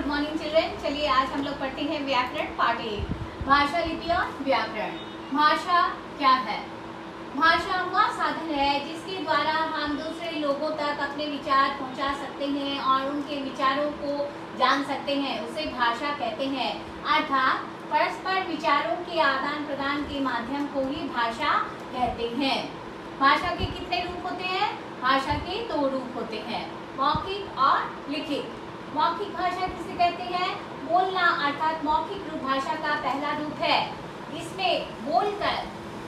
Good morning children. चलिए आज हम लोग पढ़ते हैं व्याकरण पार्ट 1, भाषा, लिपि और व्याकरण। भाषा क्या है? भाषा वह साधन है जिसके द्वारा हम दूसरे लोगों तक अपने विचार पहुंचा सकते हैं और उनके विचारों को जान सकते हैं, उसे भाषा कहते हैं। अर्थात परस्पर विचारों के आदान प्रदान के माध्यम को ही भाषा कहते हैं। भाषा के कितने रूप होते हैं? भाषा के 2 रूप होते हैं, मौखिक और लिखित। मौखिक भाषा किसे कहते हैं? बोलना अर्थात मौखिक रूप भाषा का पहला रूप है। इसमें बोलकर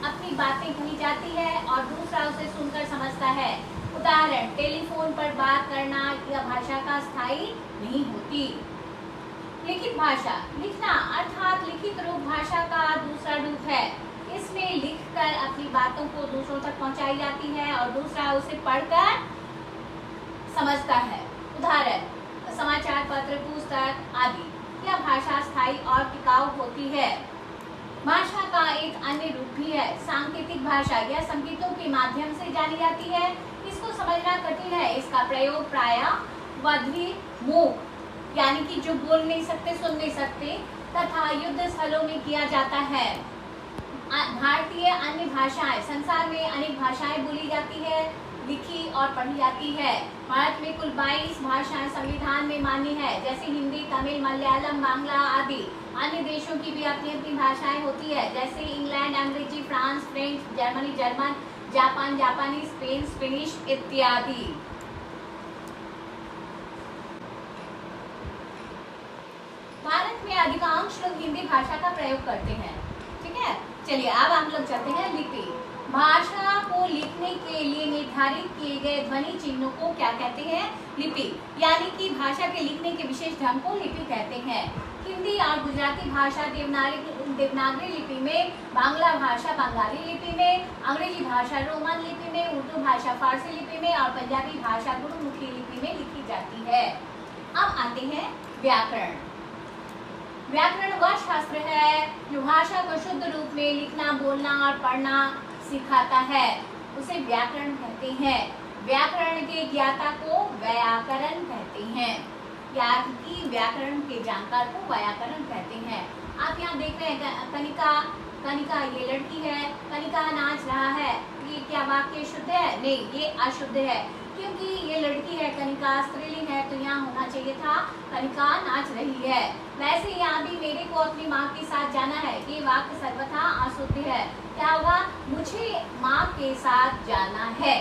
अपनी बातें कही जाती है और दूसरा उसे सुनकर समझता है। उदाहरण, टेलीफोन पर बात करना यह भाषा का स्थायी नहीं होती। लिखित भाषा, लिखना अर्थात लिखित रूप भाषा का दूसरा रूप है। इसमें लिखकर अपनी बातों को दूसरों तक पहुंचाई जाती है और दूसरा उसे पढ़कर समझता है। उदाहरण, समाचार पत्र, पुस्तक आदि। यह भाषा स्थायी और टिकाऊ होती है। भाषा का एक अन्य रूप भी है, सांकेतिक भाषा। यह संकेतों के माध्यम से जानी जाती है। इसको समझना कठिन है। इसका प्रयोग प्रायः बधिर, मूक यानी कि जो बोल नहीं सकते, सुन नहीं सकते तथा युद्ध स्थलों में किया जाता है। भारतीय अन्य भाषाएं, संसार में अनेक भाषाएं बोली जाती है, लिखी और पढ़ी जाती है। भारत में कुल 22 भाषाएं संविधान में मान्य है, जैसे हिंदी, तमिल, मलयालम, बांग्ला आदि। अन्य देशों की भी अपनी अपनी भाषाएं होती है, जैसे इंग्लैंड अंग्रेजी, France French, Germany German, Japan जापानी, स्पेन स्पेनिश इत्यादि। भारत में अधिकांश लोग हिंदी भाषा का प्रयोग करते हैं। ठीक है, चलिए अब हम लोग चलते हैं लिपि। भाषा को लिखने के लिए निर्धारित किए गए ध्वनि चिन्हों को क्या कहते हैं? लिपि। यानी कि भाषा के लिखने के विशेष ढंग को लिपि कहते हैं। हिंदी और गुजराती भाषा देवनागरी लिपि में, बांग्ला भाषा बंगाली लिपि में, अंग्रेजी भाषा रोमन लिपि में, उर्दू भाषा फारसी लिपि में और पंजाबी भाषा गुरुमुखी लिपि में लिखी जाती है। अब आते हैं व्याकरण। व्याकरण वह शास्त्र है जो भाषा को शुद्ध रूप में लिखना, बोलना और पढ़ना सिखाता है, उसे व्याकरण कहते हैं। व्याकरण के ज्ञाता को व्याकरण कहते हैं, यानी कि व्याकरण के जानकार को व्याकरण कहते हैं। आप यहाँ देख रहे हैं कनिका ये लड़की है, कनिका नाच रहा है। ये क्या वाक्य शुद्ध है? नहीं, ये अशुद्ध है, क्योंकि ये लड़की है, कनिका स्त्रीलिंग है, तो यहाँ होना चाहिए था कनिका नाच रही है। वैसे यहाँ भी मेरे को अपनी माँ के साथ जाना है, ये वाक्य सर्वथा अशुद्ध है। क्या होगा? मुझे माँ के साथ जाना है।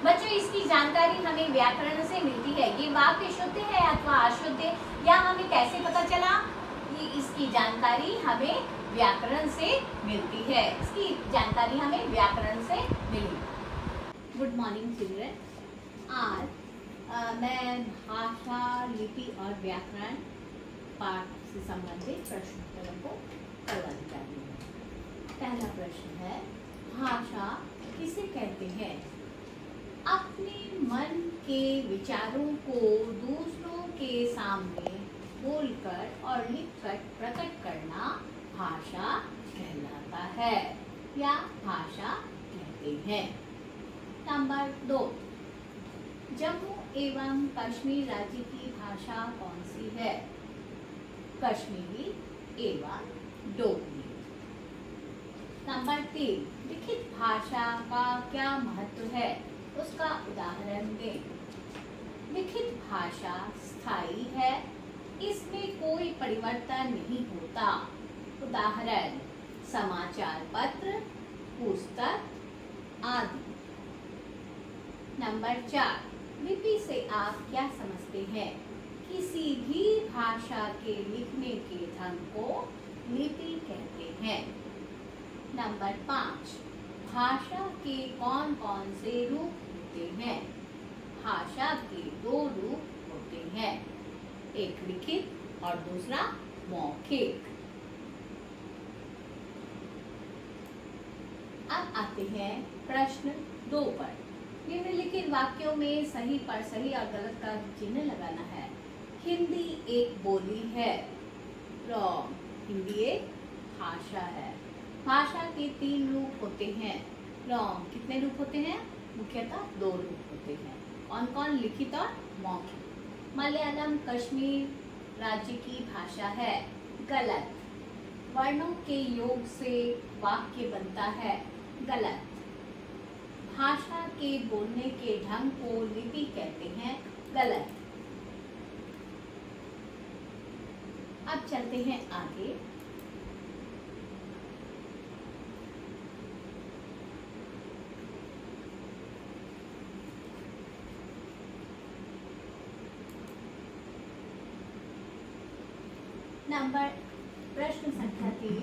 बच्चों, इसकी जानकारी हमें व्याकरण से मिलती है। ये वाक्य शुद्ध है अथवा अशुद्ध, या हमें कैसे पता चला? ये इसकी जानकारी हमें व्याकरण से मिलती है। इसकी जानकारी हमें व्याकरण से मिली। Good morning children. आज मैं भाषा, लिपि और व्याकरण पाठ से संबंधित प्रश्नोत्तरों को करवाने जा रही हूँ। पहला प्रश्न है, भाषा किसे कहते हैं? अपने मन के विचारों को दूसरों के सामने बोलकर और लिखकर प्रकट करना भाषा कहलाता है या भाषा कहते हैं। नंबर 2, जम्मू एवं कश्मीर राज्य की भाषा कौन सी है? कश्मीरी एवं डोगरी। नंबर 3, लिखित भाषा का क्या महत्व है? उसका उदाहरण दें। लिखित भाषा स्थायी है, इसमें कोई परिवर्तन नहीं होता। उदाहरण, समाचार पत्र, पुस्तक आदि। नंबर 4, लिपि से आप क्या समझते हैं? किसी भी भाषा के लिखने के ढंग को लिपि कहते हैं। नंबर 5, भाषा के कौन कौन से रूप होते हैं? भाषा के 2 रूप होते हैं, एक लिखित और दूसरा मौखिक। अब आते हैं प्रश्न 2 पर। निम्नलिखित वाक्यों में सही पर सही और गलत का चिन्ह लगाना है। हिंदी एक बोली है। रॉन्ग, हिंदी एक भाषा है। भाषा के 3 रूप होते हैं। लॉन्ग कितने रूप होते हैं? मुख्यतः 2 रूप होते हैं। कौन कौन? लिखित और मौखिक। मलयालम कश्मीर राज्य की भाषा है। गलत। वर्णों के योग से वाक्य बनता है। गलत। भाषा के बोलने के ढंग को लिपि कहते हैं। गलत। अब चलते हैं आगे। प्रश्न संख्या 3।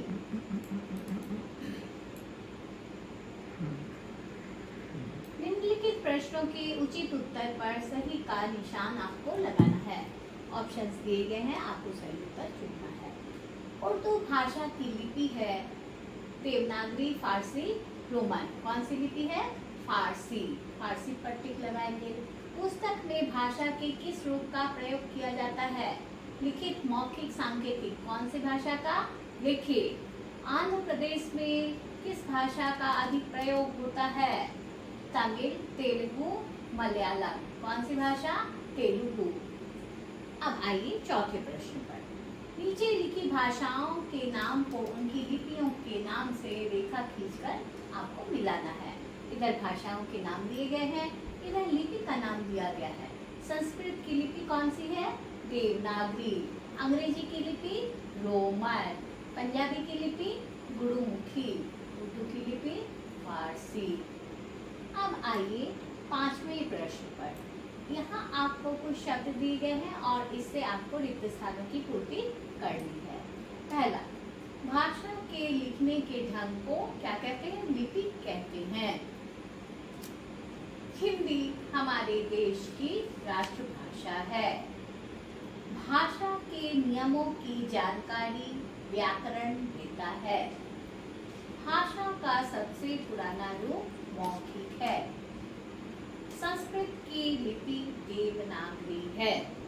निम्नलिखित प्रश्नों के उचित उत्तर पर सही का निशान आपको लगाना है। ऑप्शंस दिए गए हैं, आपको सही उत्तर चुनना है। उर्दू भाषा की लिपि है देवनागरी, फारसी, रोमन। कौन सी लिपि है? फारसी। फारसी पर टिक लगाएंगे। पुस्तक में भाषा के किस रूप का प्रयोग किया जाता है? लिखित, मौखिक, सांकेतिक। कौन सी भाषा का? लिखित। आंध्र प्रदेश में किस भाषा का अधिक प्रयोग होता है? तमिल, तेलुगु, मलयालम। कौन सी भाषा? तेलुगु। अब आइए चौथे प्रश्न पर। नीचे लिखी भाषाओं के नाम को उनकी लिपियों के नाम से रेखा खींचकर आपको मिलाना है। इधर भाषाओं के नाम दिए गए हैं, इधर लिपि का नाम दिया गया है। संस्कृत की लिपि कौन सी है? देवनागरी। अंग्रेजी की लिपि रोमन। पंजाबी की लिपि गुरुमुखी। उर्दू की लिपि फारसी। अब आइए 5वें प्रश्न पर। यहाँ आपको कुछ शब्द दिए गए हैं और इससे आपको रिक्त स्थानों की पूर्ति करनी है। पहला, भाषा के लिखने के ढंग को क्या कहते हैं? लिपि कहते हैं। हिंदी हमारे देश की राष्ट्रभाषा है। भाषा के नियमों की जानकारी व्याकरण देता है। भाषा का सबसे पुराना रूप मौखिक है। संस्कृत की लिपि देवनागरी है।